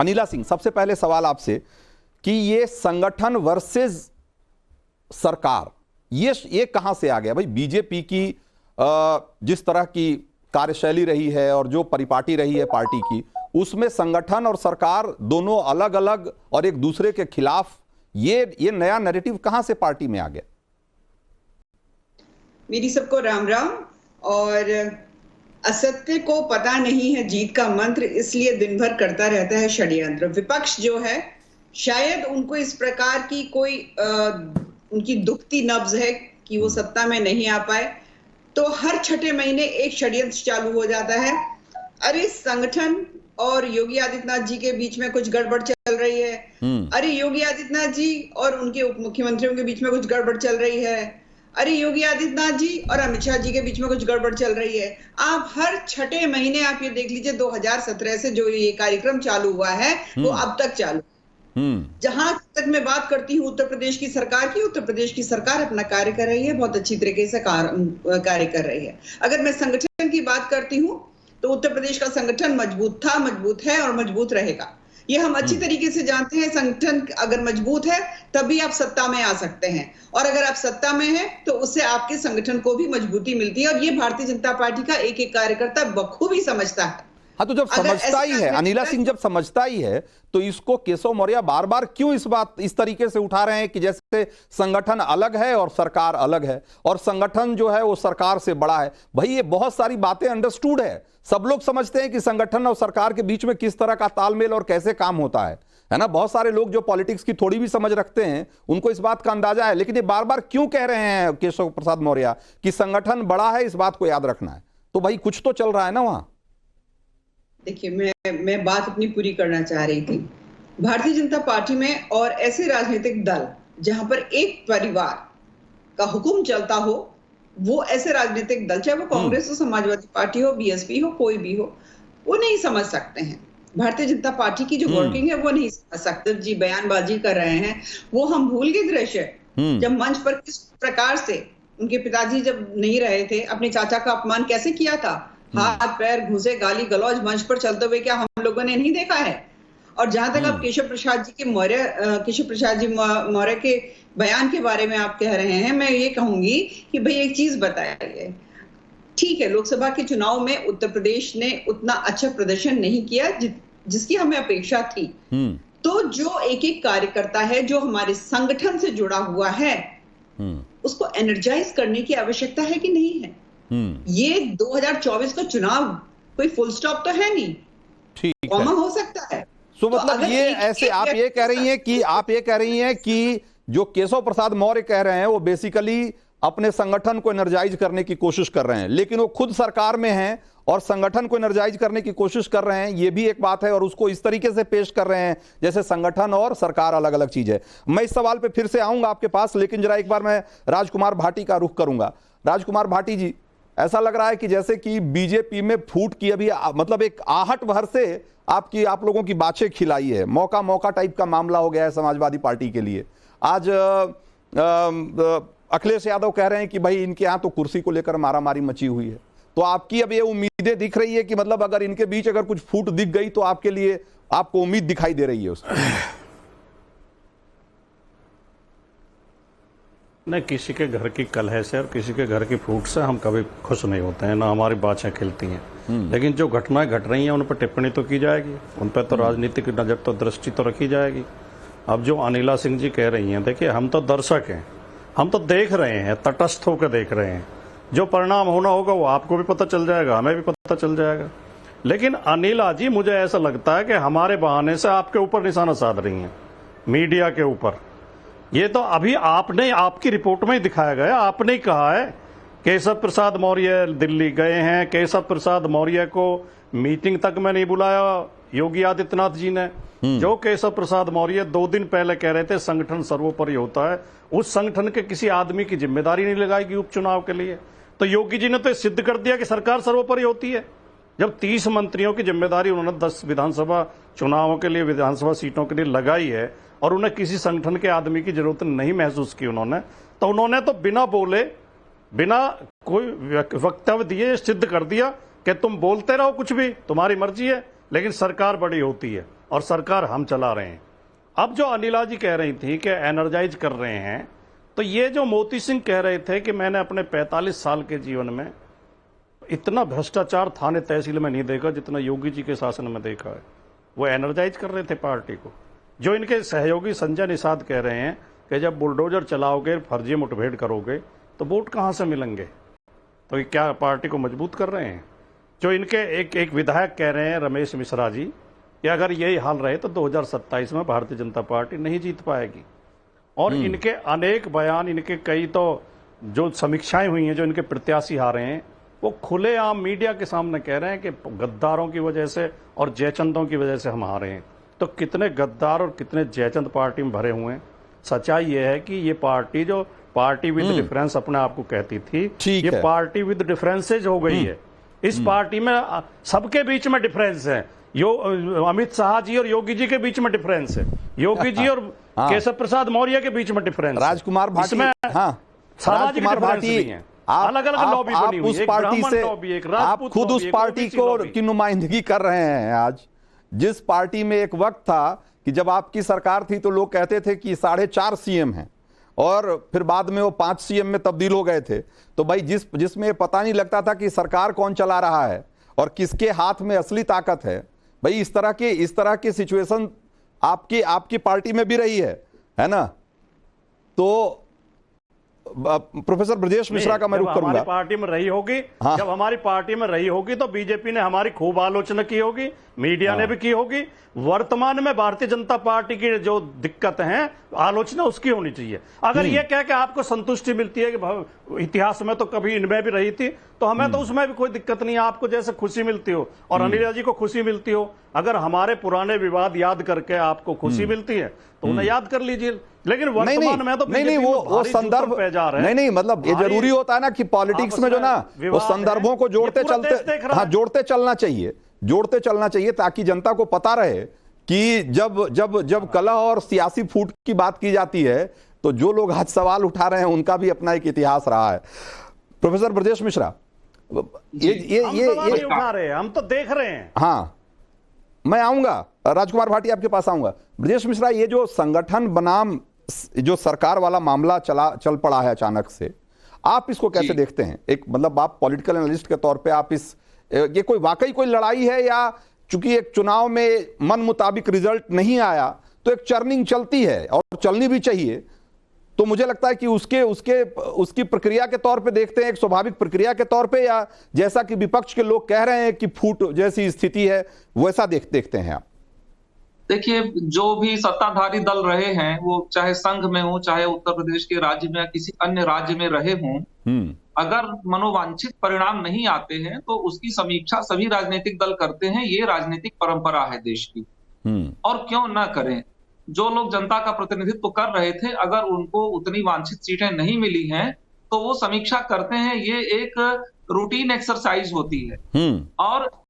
अनिला सिंह, सबसे पहले सवाल आपसे कि ये संगठन वर्सेस सरकार, ये कहां से आ गया भाई? बीजेपी की जिस तरह की कार्यशैली रही है और जो परिपाटी रही है पार्टी की, उसमें संगठन और सरकार दोनों अलग अलग और एक दूसरे के खिलाफ, ये नया नैरेटिव कहां से पार्टी में आ गया? मेरी सबको राम राम। और असत्य को पता नहीं है जीत का मंत्र, इसलिए दिन भर करता रहता है षड्यंत्र। विपक्ष जो है, शायद उनको इस प्रकार की कोई उनकी दुखती नब्ज है कि वो सत्ता में नहीं आ पाए, तो हर छठे महीने एक षड्यंत्र चालू हो जाता है। अरे संगठन और योगी आदित्यनाथ जी के बीच में कुछ गड़बड़ चल रही है, अरे योगी आदित्यनाथ जी और उनके उप मुख्यमंत्रियों के बीच में कुछ गड़बड़ चल रही है, अरे योगी आदित्यनाथ जी और अमित शाह जी के बीच में कुछ गड़बड़ चल रही है। आप हर छठे महीने आप ये देख लीजिए, 2017 से जो ये कार्यक्रम चालू हुआ है वो अब तक चालू। जहां तक मैं बात करती हूँ उत्तर प्रदेश की सरकार की, उत्तर प्रदेश की सरकार अपना कार्य कर रही है, बहुत अच्छी तरीके से कार्य कर रही है। अगर मैं संगठन की बात करती हूँ तो उत्तर प्रदेश का संगठन मजबूत था, मजबूत है और मजबूत रहेगा, ये हम अच्छी तरीके से जानते हैं। संगठन अगर मजबूत है तभी आप सत्ता में आ सकते हैं, और अगर आप सत्ता में हैं तो उससे आपके संगठन को भी मजबूती मिलती है, और ये भारतीय जनता पार्टी का एक एक कार्यकर्ता बखूबी समझता है। हाँ, तो जब समझता ही है अनिला सिंह, जब समझता ही है तो इसको केशव मौर्य बार बार क्यों इस तरीके से उठा रहे हैं कि जैसे संगठन अलग है और सरकार अलग है, और संगठन जो है वो सरकार से बड़ा है? भाई ये बहुत सारी बातें अंडरस्टूड है, सब लोग समझते हैं कि संगठन और सरकार के बीच में किस तरह का तालमेल और कैसे काम होता है ना? बहुत सारे लोग जो पॉलिटिक्स की थोड़ी भी समझ रखते हैं उनको इस बात का अंदाजा है, लेकिन ये बार बार क्यों कह रहे हैं केशव प्रसाद मौर्य कि संगठन बड़ा है, इस बात को याद रखना है? तो भाई कुछ तो चल रहा है ना वहां। देखिए, मैं बात अपनी पूरी करना चाह रही थी। भारतीय जनता पार्टी में और ऐसे राजनीतिक दल जहां पर एक परिवार का हुक्म चलता हो, वो ऐसे राजनीतिक दल, चाहे वो कांग्रेस हो, समाजवादी पार्टी हो, बीएसपी हो, कोई भी हो, वो नहीं समझ सकते हैं भारतीय जनता पार्टी की जो वर्किंग है, वो नहीं समझ सकते। जी बयानबाजी कर रहे हैं, वो हम भूल गए दृश्य जब मंच पर किस प्रकार से उनके पिताजी जब नहीं रहे थे, अपने चाचा का अपमान कैसे किया था, हाथ पैर घुसे, गाली गलौज मंच पर चलते हुए, क्या हम लोगों ने नहीं देखा है? और जहां तक आप केशव प्रसाद जी मौर्य के बयान के बारे में आप कह रहे हैं, मैं ये कहूंगी कि भाई एक चीज बताइए, ठीक है, लोकसभा के चुनाव में उत्तर प्रदेश ने उतना अच्छा प्रदर्शन नहीं किया जिसकी हमें अपेक्षा थी, तो जो एक एक कार्यकर्ता है जो हमारे संगठन से जुड़ा हुआ है, उसको एनर्जाइज करने की आवश्यकता है कि नहीं है? ये 2024 का चुनाव कोई फुल स्टॉप तो है नहीं, ठीक कॉमा है, हो सकता है। तो मतलब ये ऐसे आप ये कह रही हैं कि जो केशव प्रसाद मौर्य कह रहे हैं वो बेसिकली अपने संगठन को एनर्जाइज करने की कोशिश कर रहे हैं, लेकिन वो खुद सरकार में हैं और संगठन को एनर्जाइज करने की कोशिश कर रहे हैं, ये भी एक बात है, और उसको इस तरीके से पेश कर रहे हैं जैसे संगठन और सरकार अलग अलग चीज है। मैं इस सवाल पे फिर से आऊंगा आपके पास, लेकिन जरा एक बार मैं राजकुमार भाटी का रुख करूंगा। राजकुमार भाटी जी, ऐसा लग रहा है कि जैसे कि बीजेपी में फूट की अभी मतलब एक आहट भर से आप लोगों की बाछें खिलाई है, मौका टाइप का मामला हो गया है समाजवादी पार्टी के लिए। आज अखिलेश यादव कह रहे हैं कि भाई इनके यहां तो कुर्सी को लेकर मारामारी मची हुई है, तो आपकी अब ये उम्मीदें दिख रही है कि मतलब अगर इनके बीच अगर कुछ फूट दिख गई तो आपके लिए आपको उम्मीद दिखाई दे रही है उसकी? नहीं, किसी के घर की कलह से और किसी के घर की फूट से हम कभी खुश नहीं होते हैं, ना हमारी बातें खिलती हैं, लेकिन जो घटनाएं घट रही हैं उन पर टिप्पणी तो की जाएगी, उन पर तो राजनीतिक नजर तो दृष्टि तो रखी जाएगी। अब जो अनिला सिंह जी कह रही हैं, देखिए हम तो दर्शक हैं, हम तो देख रहे हैं, तटस्थ होकर देख रहे हैं, जो परिणाम होना होगा वो आपको भी पता चल जाएगा, हमें भी पता चल जाएगा। लेकिन अनिला जी, मुझे ऐसा लगता है कि हमारे बहाने से आपके ऊपर निशाना साध रही हैं, मीडिया के ऊपर। ये तो अभी आपने, आपकी रिपोर्ट में ही दिखाया गया, आपने ही कहा है केशव प्रसाद मौर्य दिल्ली गए हैं, केशव प्रसाद मौर्य को मीटिंग तक में नहीं बुलाया योगी आदित्यनाथ जी ने। जो केशव प्रसाद मौर्य 2 दिन पहले कह रहे थे संगठन सर्वोपरि होता है, उस संगठन के किसी आदमी की जिम्मेदारी नहीं लगाएगी उपचुनाव के लिए, तो योगी जी ने तो सिद्ध कर दिया कि सरकार सर्वोपरि होती है। जब 30 मंत्रियों की जिम्मेदारी उन्होंने 10 विधानसभा चुनावों के लिए, विधानसभा सीटों के लिए लगाई है, और उन्हें किसी संगठन के आदमी की जरूरत नहीं महसूस की उन्होंने, तो उन्होंने तो बिना बोले, बिना कोई वक्तव्य दिए सिद्ध कर दिया कि तुम बोलते रहो कुछ भी, तुम्हारी मर्जी है, लेकिन सरकार बड़ी होती है। और सरकार हम चला रहे हैं। अब जो अनिला जी कह रही थी कि एनर्जाइज कर रहे हैं, तो ये जो मोती सिंह कह रहे थे कि मैंने अपने 45 साल के जीवन में इतना भ्रष्टाचार थाने तहसील में नहीं देखा जितना योगी जी के शासन में देखा है। वो एनर्जाइज कर रहे थे पार्टी को। जो इनके सहयोगी संजय निषाद कह रहे हैं कि जब बुलडोजर चलाओगे, फर्जी मुठभेड़ करोगे तो वोट कहां से मिलेंगे, तो ये क्या पार्टी को मजबूत कर रहे हैं। जो इनके एक विधायक कह रहे हैं रमेश मिश्रा जी कि अगर यही हाल रहे तो 2027 में भारतीय जनता पार्टी नहीं जीत पाएगी। और इनके अनेक बयान, इनके कई तो जो समीक्षाएं हुई हैं, जो इनके प्रत्याशी हारे हैं, वो खुलेआम मीडिया के सामने कह रहे हैं कि गद्दारों की वजह से और जयचंदों की वजह से हम हारे हैं। तो कितने गद्दार और कितने जयचंद पार्टी में भरे हुए हैं। सच्चाई ये है कि ये पार्टी जो पार्टी विद डिफरेंस अपने आप को कहती थी, ये पार्टी विद डिफरेंसेज हो गई है। इस पार्टी में सबके बीच में डिफरेंस है। अमित शाह जी और योगी जी के बीच में डिफरेंस है, योगी जी और केशव प्रसाद मौर्य के बीच में डिफरेंस, राजकुमार भाटी, सामाजिक डिफरेंस भी हैं। अलग अलग लॉबी बनी हुई है, उस पार्टी से आप खुद उस पार्टी को की नुमाइंदगी कर रहे हैं आज, जिस पार्टी में एक वक्त था कि जब आपकी सरकार थी तो लोग कहते थे कि 4.5 सीएम हैं, और फिर बाद में वो 5 सीएम में तब्दील हो गए थे। तो भाई जिसमें पता नहीं लगता था कि सरकार कौन चला रहा है और किसके हाथ में असली ताकत है। भाई इस तरह के सिचुएशन आपकी पार्टी में भी रही है ना। तो प्रोफेसर ब्रजेश मिश्रा का मैं रुख करूंगा। हमारी पार्टी में रही होगी, जब हमारी पार्टी में रही होगी तो बीजेपी ने हमारी खूब आलोचना की होगी, मीडिया ने भी की होगी। वर्तमान में भारतीय जनता पार्टी की जो दिक्कत है, आलोचना उसकी होनी चाहिए। अगर ये कह के आपको संतुष्टि मिलती है कि इतिहास में तो कभी इनमें भी रही थी, तो हमें तो उसमें भी कोई दिक्कत नहीं है। आपको जैसे खुशी मिलती हो और अनिला जी को खुशी मिलती हो, अगर हमारे पुराने विवाद याद करके आपको खुशी मिलती है तो उन्हें याद कर लीजिए। लेकिन वर्तमान में तो नहीं वो संदर्भ पे जा रहे हैं। नहीं मतलब ये जरूरी होता है ना कि पॉलिटिक्स में जो ना वो संदर्भों को जोड़ते चलना चाहिए ताकि जनता को पता रहे कि जब कलह और सियासी फूट की बात की जाती है तो जो लोग आज सवाल उठा रहे हैं उनका भी अपना एक इतिहास रहा है। प्रोफेसर ब्रजेश मिश्रा, ये उठा रहे हैं, हम तो देख रहे हैं। हाँ, मैं आऊंगा, राजकुमार भाटी आपके पास आऊंगा। ब्रजेश मिश्रा, ये जो संगठन बनाम जो सरकार वाला मामला चल पड़ा है अचानक से, आप इसको कैसे देखते हैं? एक मतलब आप पॉलिटिकल एनालिस्ट के तौर पे आप ये कोई वाकई कोई लड़ाई है, या चूंकि एक चुनाव में मन मुताबिक रिजल्ट नहीं आया तो एक चर्निंग चलती है और चलनी भी चाहिए, तो मुझे लगता है कि उसकी प्रक्रिया के तौर पे देखते हैं, एक स्वाभाविक प्रक्रिया के तौर पे, या जैसा कि विपक्ष के लोग कह रहे हैं कि फूट जैसी स्थिति है वैसा देखते हैं आप? देखिए, जो भी सत्ताधारी दल रहे हैं, वो चाहे संघ में हो, चाहे उत्तर प्रदेश के राज्य में या किसी अन्य राज्य में रहे हों, अगर मनोवांछित परिणाम नहीं आते हैं तो उसकी समीक्षा सभी राजनीतिक दल करते हैं। ये राजनीतिक परंपरा है देश की, और क्यों ना करें। जो लोग जनता का प्रतिनिधित्व कर रहे थे, अगर उनको उतनी वांछित सीटें नहीं मिली हैं तो वो समीक्षा करते हैं। ये एक रूटीन एक्सरसाइज होती है। और